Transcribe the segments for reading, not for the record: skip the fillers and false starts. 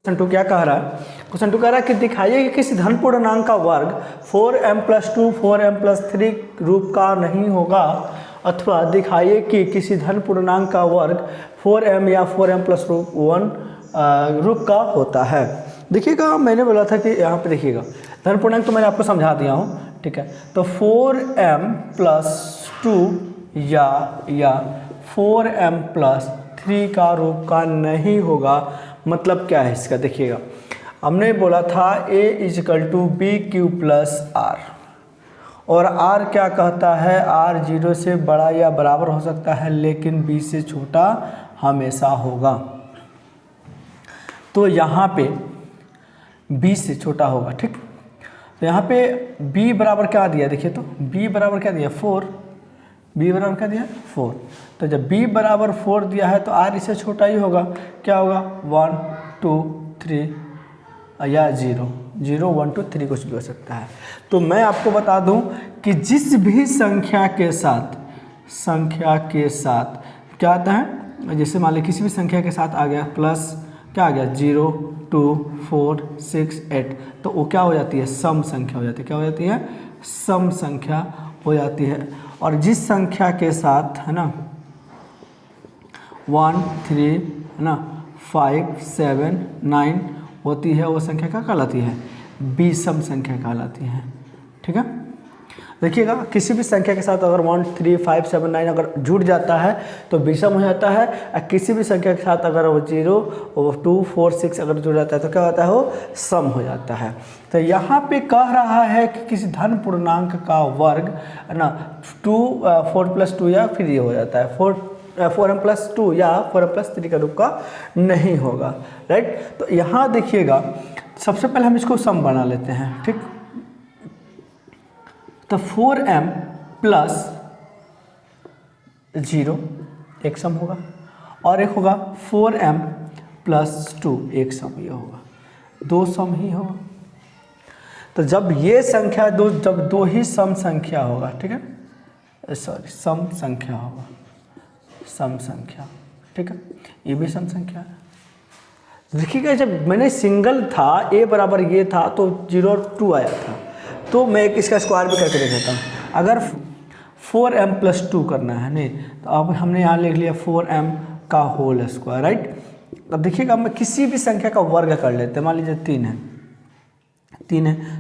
Question 2 क्या कह रहा है? क्वेश्चन 2 कह रहा है कि दिखाइए कि किसी धन पूर्णांक का वर्ग 4m+2 4m+3 रूप का नहीं होगा, अथवा दिखाइए कि किसी धन पूर्णांक का वर्ग 4m या 4m+1 रूप का होता है। देखिएगा, मैंने बोला था कि यहाँ पे देखिएगा धन पूर्णांक तो मैंने आपको समझा दिया हूँ, ठीक है। तो 4m+2 या 4m+3 का रूप का नहीं होगा। मतलब क्या है इसका? देखिएगा, हमने बोला था a = bq + r, और r क्या कहता है? r 0 से बड़ा या बराबर हो सकता है, लेकिन b से छोटा हमेशा होगा। तो यहाँ पे b से छोटा होगा, ठीक। तो यहाँ पे b बराबर क्या दिया? देखिए तो b बराबर क्या दिया? 4। b बराबर क्या दिया? 4। तो जब b बराबर 4 दिया है तो r इससे छोटा ही होगा। क्या होगा? 1 2 3 या 0 0 1 2 3 कुछ भी हो सकता है। तो मैं आपको बता दूं कि जिस भी संख्या के साथ क्या आता है, जैसे मान लीजिए किसी भी संख्या के साथ आ गया प्लस, क्या आ गया? 0 2 4 6 8, तो वो क्या हो जाती है? सम संख्या हो जाती है। क्या हो जाती है? सम संख्या हो जाती है। और जिस संख्या के साथ है ना 1 3 है ना 5 7 9 होती है, वो संख्या क्या कहलाती है? विषम संख्या कहलाती है, ठीक है। देखिएगा, किसी भी संख्या के साथ अगर 1 3 5 7 9 अगर जुड़ जाता है तो विषम हो जाता है, और किसी भी संख्या के साथ अगर वो 0 2 4 6 अगर जुड़ जाता है तो क्या होता है? वो सम हो जाता है। तो यहाँ पे कह रहा है कि किसी धन पूर्णांक का वर्ग है ना 4+2 या फिर ये हो जाता है 4m+2 या 4m+3 का रूप का नहीं होगा, राइट। तो यहाँ देखिएगा, सबसे पहले हम इसको सम बना लेते हैं, ठीक। तो 4m+0 एक सम होगा, और एक होगा 4m+2 एक सम ये होगा, दो सम ही होगा। तो जब ये संख्या जब दो ही सम संख्या होगा, ठीक है, सॉरी सम संख्या होगा, सम संख्या, ठीक है, ये भी सम संख्या है। देखिएगा, जब मैंने सिंगल था a बराबर ये था तो 0 और 2 आया था, तो मैं इसका स्क्वायर भी करके देख देता हूँ। अगर 4m+2 करना है नहीं, तो अब हमने यहाँ लिख लिया 4m का होल स्क्वायर, राइट। अब देखिएगा, मैं किसी भी संख्या का वर्ग कर लेते हैं। मान लीजिए 3 है,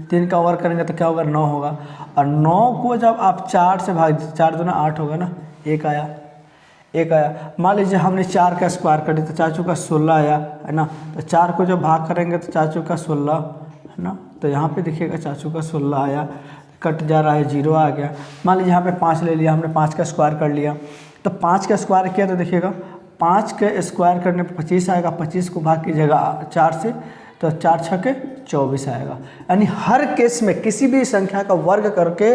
3 का वर्ग करेंगे तो क्या होगा? 9 होगा। और 9 को जब आप 4 से भाग, 4 दूना 8 होगा ना, एक आया। मान लीजिए हमने 4 का स्क्वायर कर दिया तो 4 चौका 16 आया, है ना। तो 4 को जब भाग करेंगे तो 4 चौका 16, है ना। तो यहाँ पे देखिएगा 4 चौका 16 आया, कट जा रहा है, 0 आ गया। मान लीजिए यहाँ पे 5 ले लिया हमने, 5 का स्क्वायर कर लिया, तो 5 का स्क्वायर किया तो देखिएगा 5 के स्क्वायर करने पर 25 आएगा। 25 को भाग कीजिएगा 4 से तो 4 छके 24 आएगा। यानी हर केस में किसी भी संख्या का वर्ग करके,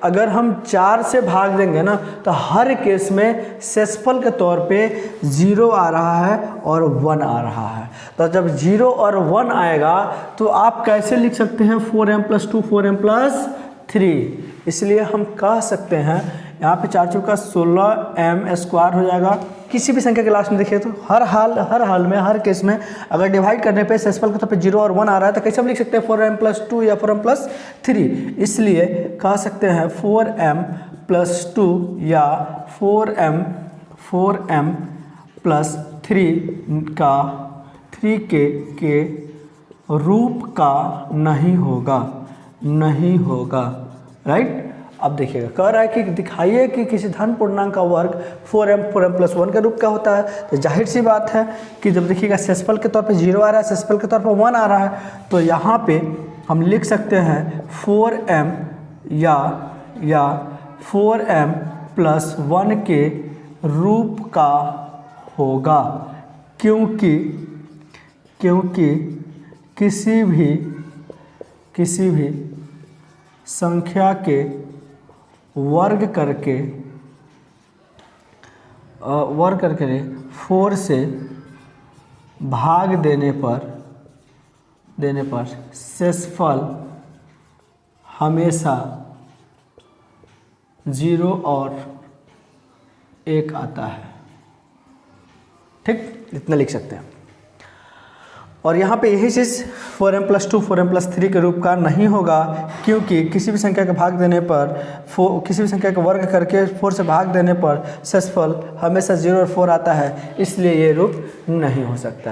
अगर हम 4 से भाग देंगे ना, तो हर केस में शेषफल के तौर पे 0 आ रहा है और 1 आ रहा है। तो जब 0 और 1 आएगा तो आप कैसे लिख सकते हैं? 4m+2 4m+3। इसलिए हम कह सकते हैं यहाँ पे 4 चौका 16m² हो जाएगा। किसी भी संख्या के लास्ट में देखिए तो हर हाल में, हर केस में अगर डिवाइड करने पे शेषफल के तौर पे 0 और 1 आ रहा है तो कैसे हम लिख सकते हैं? 4m+2 या 4m+3। इसलिए कह सकते हैं 4m+2 या 4m+3 का 3 के रूप का नहीं होगा, राइट। अब देखिएगा, कह रहा है कि दिखाइए कि किसी धन पूर्णांक का वर्ग 4m+1 का रूप का होता है। तो जाहिर सी बात है कि जब देखिएगा शेषफल के तौर पे 0 आ रहा है, शेषफल के तौर पे 1 आ रहा है, तो यहाँ पे हम लिख सकते हैं 4m या 4m+1 के रूप का होगा, क्योंकि किसी भी संख्या के वर्ग करके 4 से भाग देने पर शेषफल हमेशा 0 और 1 आता है। ठीक, इतना लिख सकते हैं। और यहाँ पे यही चीज़ 4m+2 4m+3 के रूप का नहीं होगा, क्योंकि किसी भी संख्या का भाग देने पर किसी भी संख्या का वर्ग करके 4 से भाग देने पर शेषफल हमेशा 0 और 4 आता है, इसलिए ये रूप नहीं हो सकता है।